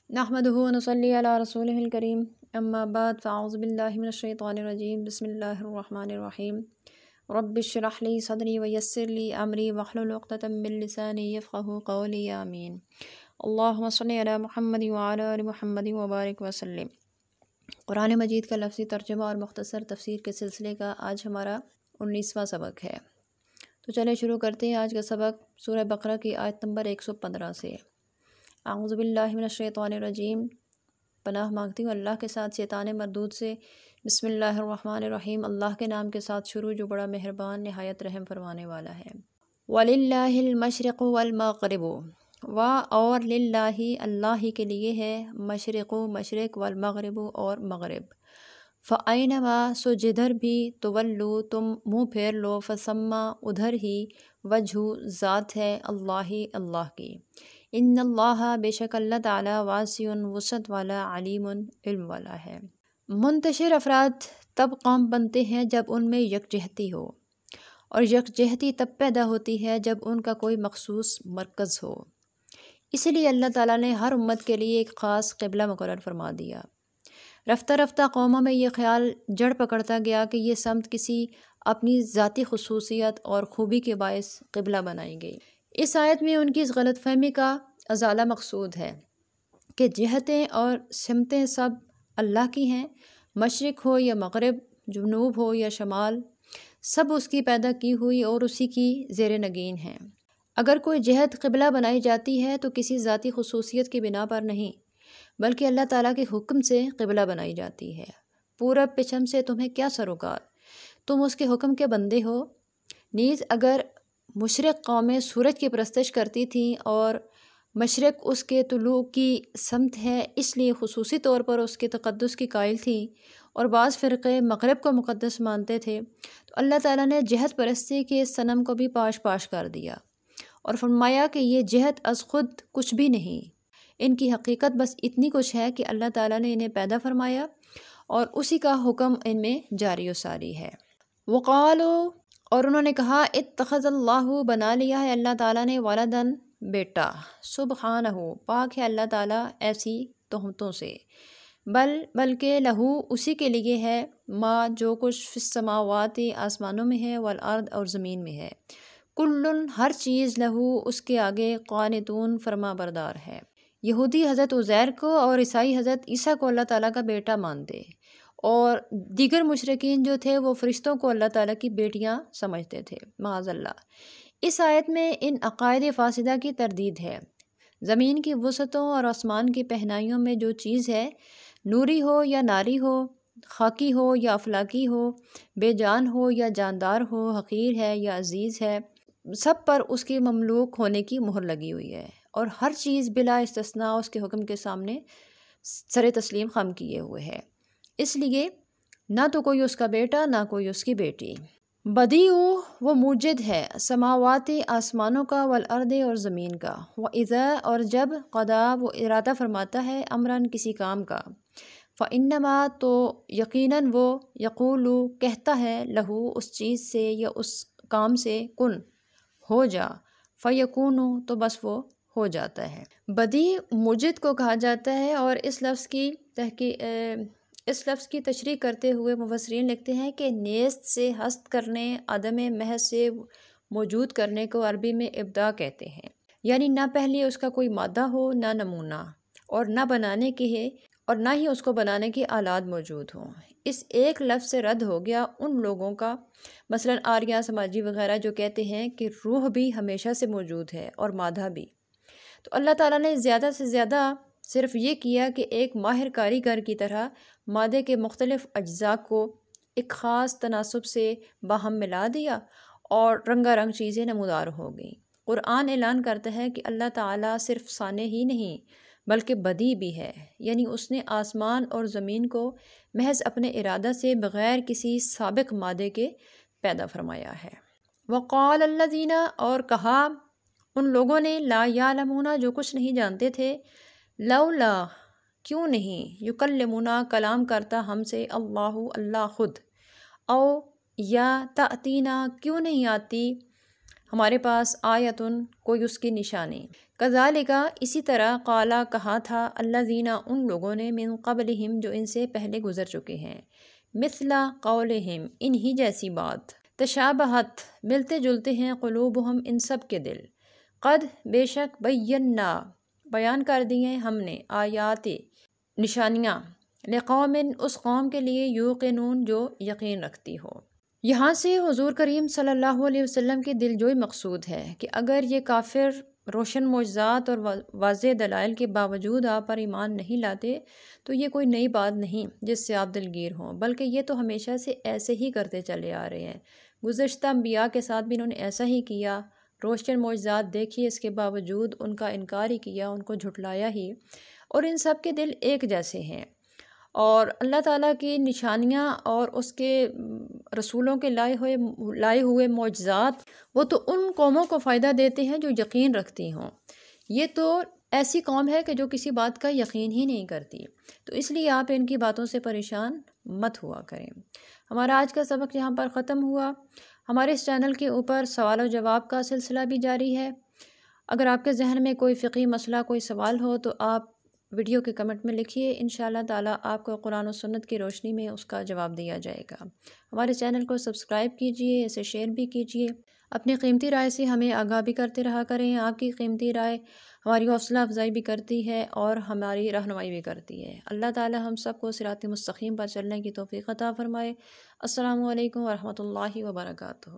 نحمده ونصلي على رسوله الكريم اما بعد فاعوذ بالله من الشيطان الرجيم بسم الله الرحمن الرحيم رب اشرح لي صدري ويسر لي امري واحلل عقدة من لساني يفقهوا قولي آمين اللهم صل على محمد وعلى آل محمد وبارک وسلم۔ قرآن مجید کا لفظی ترجمہ اور مختصر تفسیر کے سلسلے کا آج ہمارا 19واں سبق ہے، تو چلے شروع کرتے ہیں آج کا سبق سورہ بقرہ کی آیت نمبر 115 سے۔ اعوذ باللہ من الشیطان الرجیم، پناہ مانگتی ہوں اللہ کے ساتھ شیطان مردود سے۔ بسم اللہ الرحمن الرحیم، اللہ کے نام کے ساتھ شروع جو بڑا مہربان نہایت رحم فرمانے والا ہے۔ وَلِلَّهِ الْمَشْرِقُ وَالْمَغْرِبُ، اور للہ اللہ ہی کے لیے ہے مشرق مشرق والمغرب اور مغرب۔ فَأَيْنَمَا سو جدھر بھی تولو تم منہ پھیر لو، فثما ادھر ہی وجہ ذات ہے اللہ اللہ کی۔ ان اللہ بے شک اللہ تعالیٰ واسع وسعت والا علیم علم والا ہے۔ منتشر افراد تب قوم بنتے ہیں جب ان میں یکجہتی ہو، اور یکجہتی تب پیدا ہوتی ہے جب ان کا کوئی مخصوص مرکز ہو۔ اسی لیے اللہ تعالیٰ نے ہر امت کے لیے ایک خاص قبلہ مقرر فرما دیا۔ رفتہ رفتہ قوموں میں یہ خیال جڑ پکڑتا گیا کہ یہ سمت کسی اپنی ذاتی خصوصیت اور خوبی کے باعث قبلہ بنائی گئی۔ اس آیت میں ان کی اس غلط فہمی کا ازالہ مقصود ہے کہ جہتیں اور سمتیں سب اللہ کی ہیں، مشرق ہو یا مغرب، جنوب ہو یا شمال، سب اس کی پیدا کی ہوئی اور اسی کی زیر نگین ہیں۔ اگر کوئی جہت قبلہ بنائی جاتی ہے تو کسی ذاتی خصوصیت کی بنا پر نہیں، بلکہ اللہ تعالیٰ کے حکم سے قبلہ بنائی جاتی ہے۔ پورب پچھم سے تمہیں کیا سروکار، تم اس کے حکم کے بندے ہو۔ نیز اگر مشرق قومیں سورج کی پرستش کرتی تھیں اور مشرق اس کے طلوع کی سمت ہے اس لیے خصوصی طور پر اس کے تقدس کی قائل تھیں، اور بعض فرقے مغرب کو مقدس مانتے تھے، تو اللہ تعالیٰ نے جہت پرستی کے اس صنم کو بھی پاش پاش کر دیا اور فرمایا کہ یہ جہت از خود کچھ بھی نہیں، ان کی حقیقت بس اتنی کچھ ہے کہ اللہ تعالیٰ نے انہیں پیدا فرمایا اور اسی کا حکم ان میں جاری و ساری ہے۔ وقالو، اور انہوں نے کہا، اتخذ اللہ، بنا لیا ہے اللہ تعالیٰ نے، ولدن، بیٹا، سبحانہ، پاک ہے اللہ تعالیٰ ایسی تہمتوں سے، بلکہ لہو، اسی کے لیے ہے، ما، جو کچھ فی السماوات، آسمانوں میں ہے، والارض، اور زمین میں ہے، کلن، ہر چیز، لہو، اس کے آگے، قانتون، فرما بردار ہے۔ یہودی حضرت عزیر کو اور عیسائی حضرت عیسیٰ کو اللہ تعالیٰ کا بیٹا مانتے، اور دیگر مشرکین جو تھے وہ فرشتوں کو اللہ تعالیٰ کی بیٹیاں سمجھتے تھے، معاذ اللہ۔ اس آیت میں ان عقائد فاسدہ کی تردید ہے۔ زمین کی وسعتوں اور آسمان کی پہنائیوں میں جو چیز ہے، نوری ہو یا ناری ہو، خاکی ہو یا افلاکی ہو، بے جان ہو یا جاندار ہو، حقیر ہے یا عزیز ہے، سب پر اس کے مملوک ہونے کی مہر لگی ہوئی ہے، اور ہر چیز بلا استثناء اس کے حکم کے سامنے سر تسلیم خم کیے ہوئے ہے۔ اس لیے نہ تو کوئی اس کا بیٹا نہ کوئی اس کی بیٹی۔ بدیع، وہ موجد ہے، سماوات، آسمانوں کا، والارض، اور زمین کا، وَإِذَا، اور جب، قضا، وہ ارادہ فرماتا ہے، امراً، کسی کام کا، فَإِنَّمَا، تو یقیناً وہ، یقول، کہتا ہے، لہو، اس چیز سے یا اس کام سے، کن، ہو جا، فَيَكُونُ، تو بس وہ ہو جاتا ہے۔ بدیع موجد کو کہا جاتا ہے، اور اس لفظ کی تشریح کرتے ہوئے مفسرین لکھتے ہیں کہ نیست سے ہست کرنے، عدم محض سے موجود کرنے کو عربی میں ابداع کہتے ہیں، یعنی نہ پہلے اس کا کوئی مادہ ہو، نہ نمونہ، اور نہ بنانے کی ہے، اور نہ ہی اس کو بنانے کی آلات موجود ہوں۔ اس ایک لفظ سے رد ہو گیا ان لوگوں کا، مثلا آریہ سماجی وغیرہ، جو کہتے ہیں کہ روح بھی ہمیشہ سے موجود ہے اور مادہ بھی۔ تو اللہ تعالیٰ نے زیادہ سے زیادہ صرف یہ کیا کہ ایک ماہر کاریگر کی طرح مادے کے مختلف اجزاء کو ایک خاص تناسب سے باہم ملا دیا، اور رنگا رنگ چیزیں نمودار ہو گئیں۔ قرآن اعلان کرتا ہے کہ اللہ تعالیٰ صرف صانع ہی نہیں بلکہ بدیع بھی ہے، یعنی اس نے آسمان اور زمین کو محض اپنے ارادہ سے بغیر کسی سابق مادے کے پیدا فرمایا ہے۔ وقال الذین، اور کہا ان لوگوں نے، لا یعلمون، جو کچھ نہیں جانتے تھے، لولا، کیوں نہیں، یکلمنا، کلام کرتا ہم سے، اللہ خود، او یا تأتینا، کیوں نہیں آتی، ہمارے پاس آیتن کوئی اس کی نشانی۔ کذالکا اسی طرح قالا کہا تھا الذین ان لوگوں نے من قبلہم جو ان سے پہلے گزر چکے ہیں، مثلا قولہم انہی جیسی بات، تشابہت ملتے جلتے ہیں قلوبہم ان سب کے دل، قد بے شک بینا بیان کر دیے ہم نے آیات نشانیاں، لقوم اس قوم کے لیے یوقنون جو یقین رکھتی ہو۔ یہاں سے حضور کریم صلی اللہ علیہ وسلم کی دلجوئی مقصود ہے کہ اگر یہ کافر روشن معجزات اور واضح دلائل کے باوجود آپ پر ایمان نہیں لاتے تو یہ کوئی نئی بات نہیں جس سے آپ دلگیر ہوں، بلکہ یہ تو ہمیشہ سے ایسے ہی کرتے چلے آ رہے ہیں۔ گزشتہ انبیاء کے ساتھ بھی انہوں نے ایسا ہی کیا، روشن معجزات دیکھیے، اس کے باوجود ان کا انکار ہی کیا، ان کو جھٹلایا ہی، اور ان سب کے دل ایک جیسے ہیں۔ اور اللہ تعالیٰ کی نشانیاں اور اس کے رسولوں کے لائے ہوئے معجزات وہ تو ان قوموں کو فائدہ دیتے ہیں جو یقین رکھتی ہوں۔ یہ تو ایسی قوم ہے کہ جو کسی بات کا یقین ہی نہیں کرتی، تو اس لیے آپ ان کی باتوں سے پریشان مت ہوا کریں۔ ہمارا آج کا سبق یہاں پر ختم ہوا۔ ہمارے اس چینل کے اوپر سوال و جواب کا سلسلہ بھی جاری ہے۔ اگر آپ کے ذہن میں کوئی فقہی مسئلہ، کوئی سوال ہو تو آپ ویڈیو کے کمنٹ میں لکھیے، انشاءاللہ تعالیٰ آپ کو قرآن و سنت کی روشنی میں اس کا جواب دیا جائے گا۔ ہمارے چینل کو سبسکرائب کیجئے، اسے شیئر بھی کیجئے، اپنی قیمتی رائے سے ہمیں آگاہ بھی کرتے رہا کریں۔ آپ کی قیمتی رائے ہماری حوصلہ افزائی بھی کرتی ہے اور ہماری رہنمائی بھی کرتی ہے۔ اللہ تعالیٰ ہم سب کو صراط مستقیم پر چلنے کی توفیق عطا فرمائے۔ السلام علیکم ورحمۃ اللہ وبرکاتہ۔